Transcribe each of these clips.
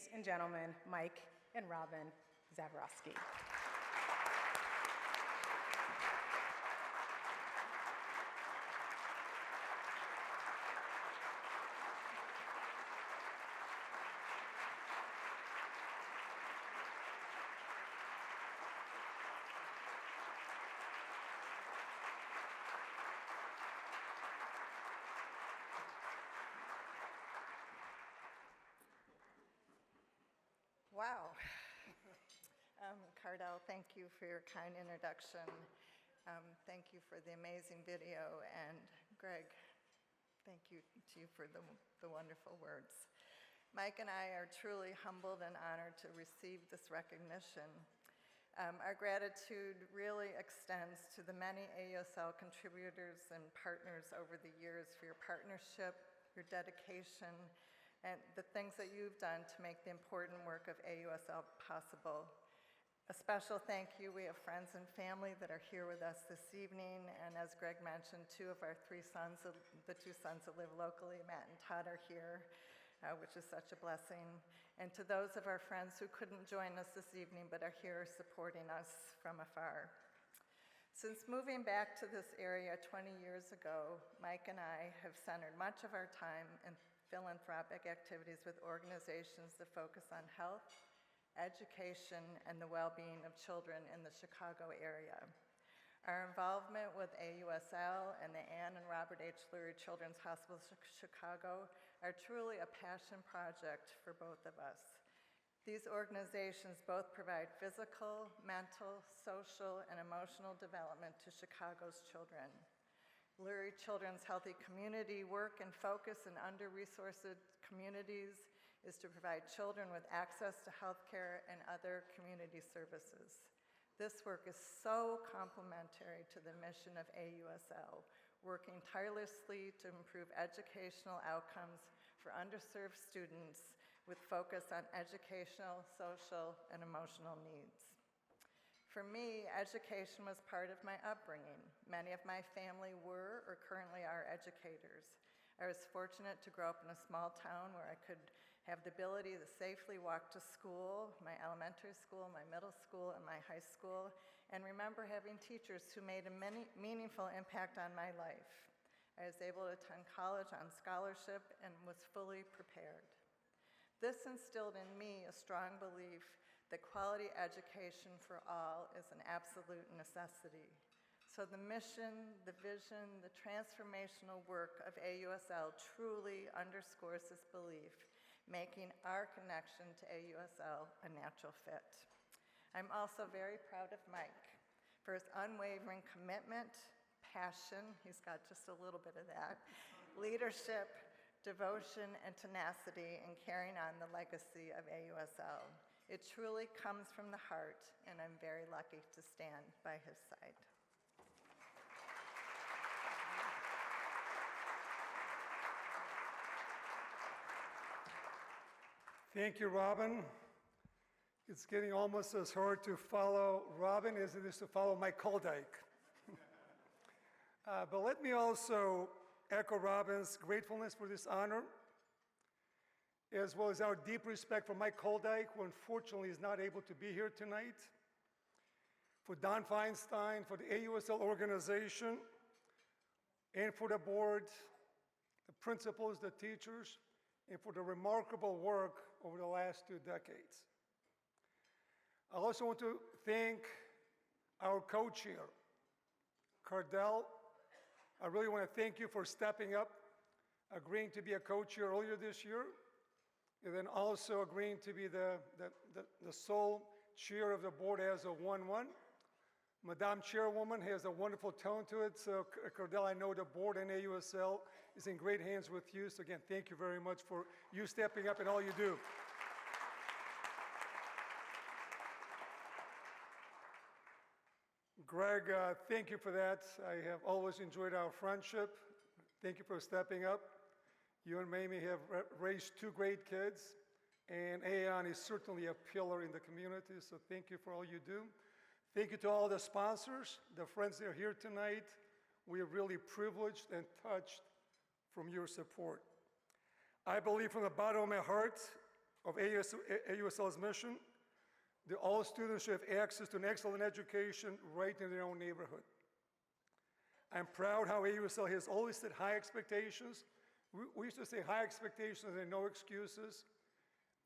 ladies and gentlemen, Mike and Robin Zafirovski. Wow. Cardell, thank you for your kind introduction. Thank you for the amazing video. And Greg, thank you to you for the wonderful words. Mike and I are truly humbled and honored to receive this recognition. Our gratitude really extends to the many AUSL contributors and partners over the years for your partnership, your dedication, and the things that you've done to make the important work of AUSL possible. A special thank you. We have friends and family that are here with us this evening, and as Greg mentioned, two of our three sons, the two sons that live locally, Matt and Todd, are here, which is such a blessing. And to those of our friends who couldn't join us this evening but are here supporting us from afar. Since moving back to this area 20 years ago, Mike and I have centered much of our time in philanthropic activities with organizations that focus on health, education, and the well-being of children in the Chicago area. Our involvement with AUSL and the Ann and Robert H. Lurie Children's Hospital Chicago are truly a passion project for both of us. These organizations both provide physical, mental, social, and emotional development to Chicago's children. Lurie Children's Healthy Community work and focus in under-resourced communities is to provide children with access to health care and other community services. This work is so complementary to the mission of AUSL, working tirelessly to improve educational outcomes for underserved students with focus on educational, social, and emotional needs. For me, education was part of my upbringing. Many of my family were or currently are educators. I was fortunate to grow up in a small town where I could have the ability to safely walk to school, my elementary school, my middle school, and my high school, and remember having teachers who made a meaningful impact on my life. I was able to attend college on scholarship and was fully prepared. This instilled in me a strong belief that quality education for all is an absolute necessity. So the mission, the vision, the transformational work of AUSL truly underscores this belief, making our connection to AUSL a natural fit. I'm also very proud of Mike for his unwavering commitment, passion, he's got just a little bit of that, leadership, devotion, and tenacity in carrying on the legacy of AUSL. It truly comes from the heart, and I'm very lucky to stand by his side. Thank you, Robin. It's getting almost as hard to follow Robin as it is to follow Mike Koldyke. But let me also echo Robin's gratefulness for this honor, as well as our deep respect for Mike Koldyke, who unfortunately is not able to be here tonight, for Don Feinstein, for the AUSL organization, and for the board, the principals, the teachers, and for the remarkable work over the last 2 decades. I also want to thank our co-chair, Cardell. I really want to thank you for stepping up, agreeing to be a co-chair earlier this year, and then also agreeing to be the sole chair of the board as a 1-1. Madame Chairwoman has a wonderful tone to it, so Cardell, I know the board and AUSL is in great hands with you, so again, thank you very much for you stepping up and all you do. Greg, thank you for that. I have always enjoyed our friendship. Thank you for stepping up. You and Mamie have raised 2 great kids, and Aeon is certainly a pillar in the community, so thank you for all you do. Thank you to all the sponsors, the friends that are here tonight. We are really privileged and touched from your support. I believe from the bottom of my heart of AUSL's mission, that all students should have access to an excellent education right in their own neighborhood. I'm proud how AUSL has always set high expectations. We used to say high expectations and no excuses.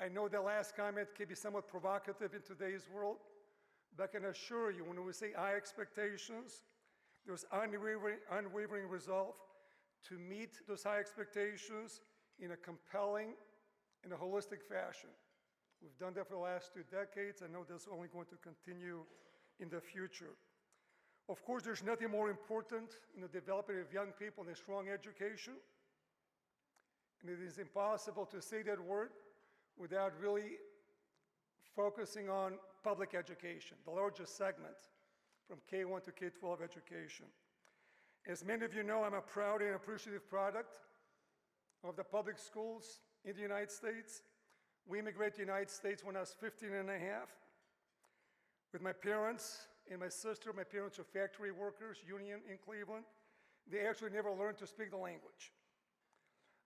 I know that last comment can be somewhat provocative in today's world, but I can assure you, when we say high expectations, there's unwavering resolve to meet those high expectations in a compelling and a holistic fashion. We've done that for the last 2 decades. I know that's only going to continue in the future. Of course, there's nothing more important in the development of young people than strong education. And it is impossible to say that word without really focusing on public education, the largest segment from K-1 to K-12 education. As many of you know, I'm a proud and appreciative product of the public schools in the United States. We immigrated to the United States when I was 15 and a half. With my parents and my sister, my parents are factory workers, union in Cleveland. They actually never learned to speak the language.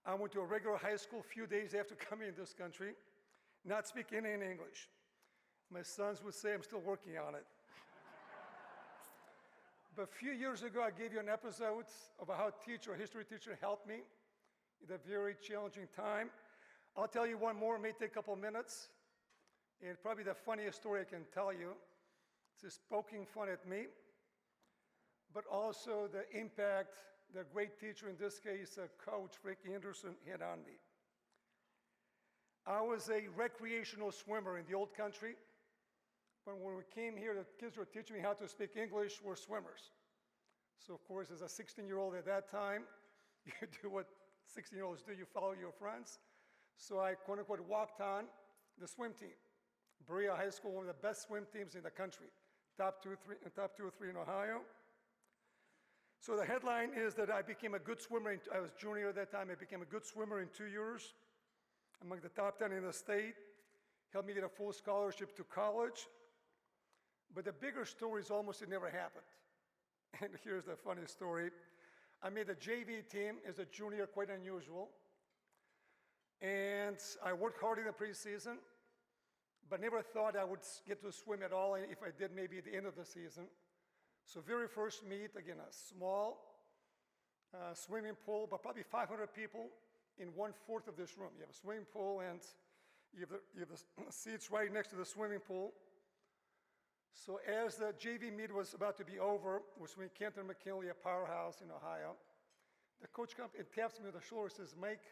I went to a regular high school a few days after coming in this country, not speaking any English. My sons would say I'm still working on it. But a few years ago, I gave you an episode of how a history teacher helped me at a very challenging time. I'll tell you one more, it may take a couple minutes. And probably the funniest story I can tell you. It's just poking fun at me, but also the impact the great teacher, in this case, Coach Rick Anderson, had on me. I was a recreational swimmer in the old country. But when we came here, the kids were teaching me how to speak English. We're swimmers. So, of course, as a 16-year-old at that time, you do what 16-year-olds do. You follow your friends. So I, quote-unquote, walked on the swim team. Berea High School, one of the best swim teams in the country. Top two or three in Ohio. So the headline is that I became a good swimmer. I was junior at that time. I became a good swimmer in 2 years. Among the top 10 in the state. Helped me get a full scholarship to college. But the bigger story is almost it never happened. And here's the funny story. I made the JV team as a junior, quite unusual. And I worked hard in the preseason, but never thought I would get to swim at all. If I did, maybe at the end of the season. So very first meet, again, a small swimming pool, but probably 500 people in 1/4 of this room. You have a swimming pool and you have the seats right next to the swimming pool. So as the JV meet was about to be over, was between Canton and McKinley, a powerhouse in Ohio, the coach comes and taps me on the shoulder and says, "Mike,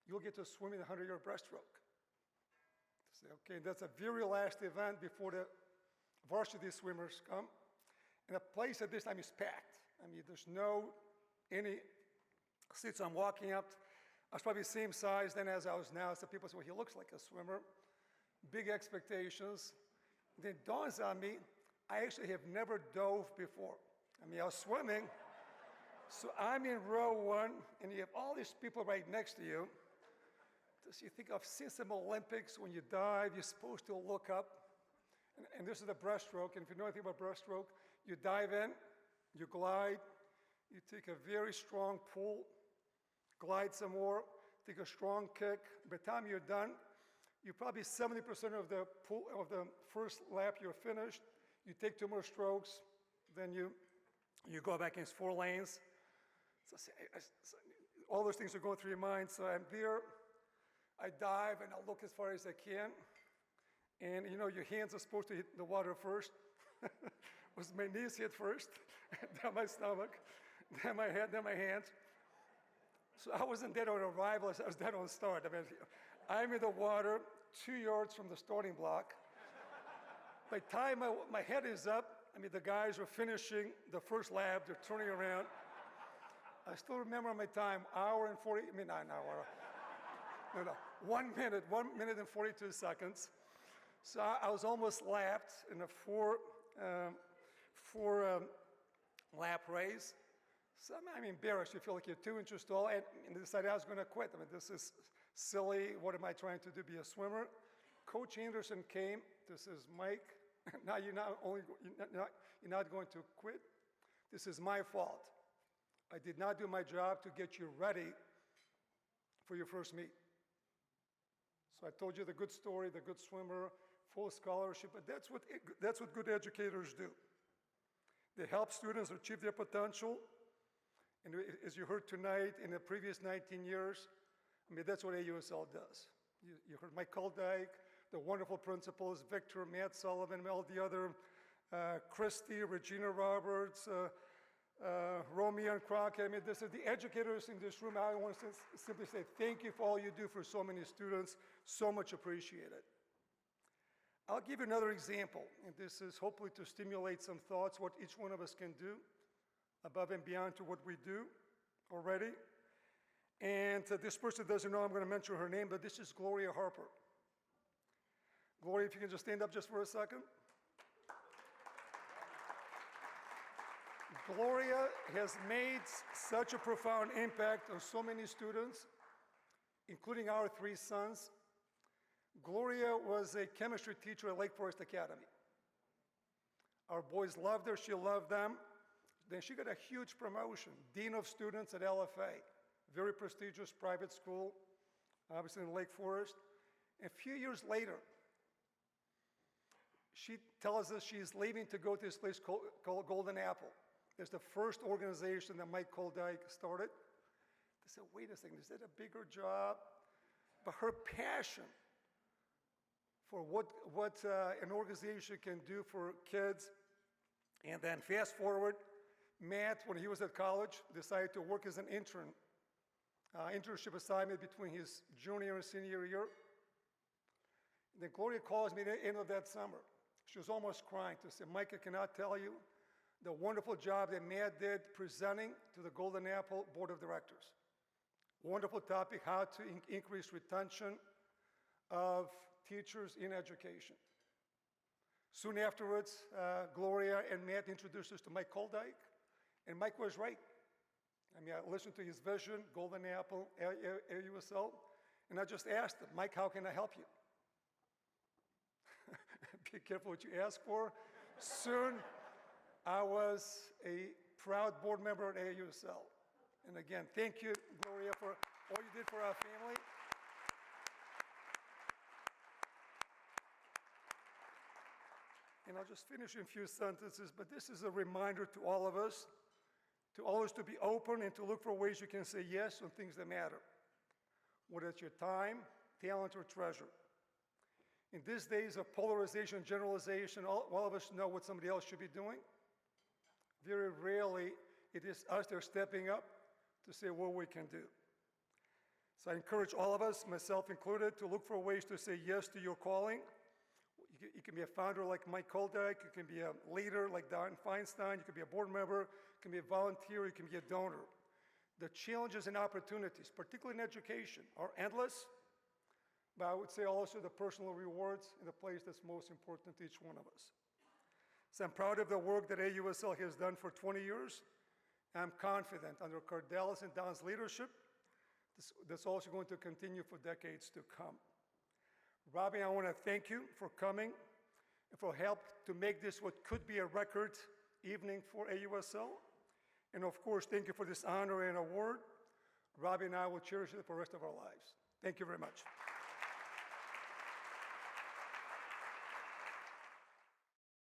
you'll get to swim in the 100-yard breaststroke." I say, okay, that's a very last event before the varsity swimmers come. And the place at this time is packed. I mean, there's any seats. I'm walking up. I was probably the same size then as I was now. So people say, well, he looks like a swimmer. Big expectations. Then it dawns on me, I actually have never dove before. I mean, I was swimming. So I'm in row 1, and you have all these people right next to you. So you think of since the Olympics, when you dive, you're supposed to look up. And this is the breaststroke. And if you know anything about breaststroke, you dive in, you glide, you take a very strong pull, glide some more, take a strong kick. By the time you're done, you're probably 70% of the first lap you're finished. You take 2 more strokes, then you go back against 4 lanes. So all those things are going through your mind. So I'm there, I dive, and I look as far as I can. And you know, your hands are supposed to hit the water first. Was my knees hit first, then my stomach, then my head, then my hands. So I wasn't dead on arrival, I was dead on start. I mean, I'm in the water 2 yards from the starting block. By the time my head is up, I mean, the guys are finishing the first lap, they're turning around. I still remember my time, hour and 40, I mean, not an hour. No, 1 minute and 42 seconds. So I was almost lapped in a four lap race. So I'm embarrassed. You feel like you're 2 inches tall, and I decided I was going to quit. I mean, this is silly. What am I trying to do? Be a swimmer? Coach Anderson came. This is Mike. Now you're not going to quit. This is my fault. I did not do my job to get you ready for your first meet. So I told you the good story, the good swimmer, full scholarship, but that's what good educators do. They help students achieve their potential, and as you heard tonight, in the previous 19 years, I mean, that's what AUSL does. You heard Mike Koldyke, the wonderful principals, Victor, Matt Sullivan, all the other, Christy, Regina Roberts, Romeo and Crockett. I mean, this is the educators in this room. I want to simply say thank you for all you do for so many students. So much appreciated. I'll give you another example, and this is hopefully to stimulate some thoughts, what each one of us can do above and beyond to what we do already. And this person doesn't know I'm going to mention her name, but this is Gloria Harper. Gloria, if you can just stand up just for a second. Gloria has made such a profound impact on so many students, including our 3 sons. Gloria was a chemistry teacher at Lake Forest Academy. Our boys loved her, she loved them. Then she got a huge promotion, Dean of Students at LFA, very prestigious private school, obviously in Lake Forest. A few years later, she tells us she's leaving to go to this place called Golden Apple. It's the first organization that Mike Koldyke started. They said, wait a second, is that a bigger job? But her passion for what an organization can do for kids, and then fast forward, Matt, when he was at college, decided to work as an intern, internship assignment between his junior and senior year. And then Gloria calls me at the end of that summer. She was almost crying to say, Mike, I cannot tell you the wonderful job that Matt did presenting to the Golden Apple Board of Directors. Wonderful topic, how to increase retention of teachers in education. Soon afterwards, Gloria and Matt introduced us to Mike Koldyke, and Mike was right. I mean, I listened to his vision, Golden Apple, AUSL, and I just asked him, Mike, how can I help you? Be careful what you ask for. Soon, I was a proud board member at AUSL. And again, thank you, Gloria, for all you did for our family. And I'll just finish in a few sentences, but this is a reminder to all of us to always to be open and to look for ways you can say yes on things that matter, whether it's your time, talent, or treasure. In these days of polarization and generalization, all of us know what somebody else should be doing. Very rarely it is us that are stepping up to say what we can do. So I encourage all of us, myself included, to look for ways to say yes to your calling. You can be a founder like Mike Koldyke, you can be a leader like Don Feinstein, you can be a board member, you can be a volunteer, you can be a donor. The challenges and opportunities, particularly in education, are endless, but I would say also the personal rewards in the place that's most important to each one of us. So I'm proud of the work that AUSL has done for 20 years. I'm confident under Cardel's and Don's leadership, that's also going to continue for decades to come. Robbie, I want to thank you for coming and for help to make this what could be a record evening for AUSL. And of course, thank you for this honor and award. Robbie and I will cherish it for the rest of our lives. Thank you very much.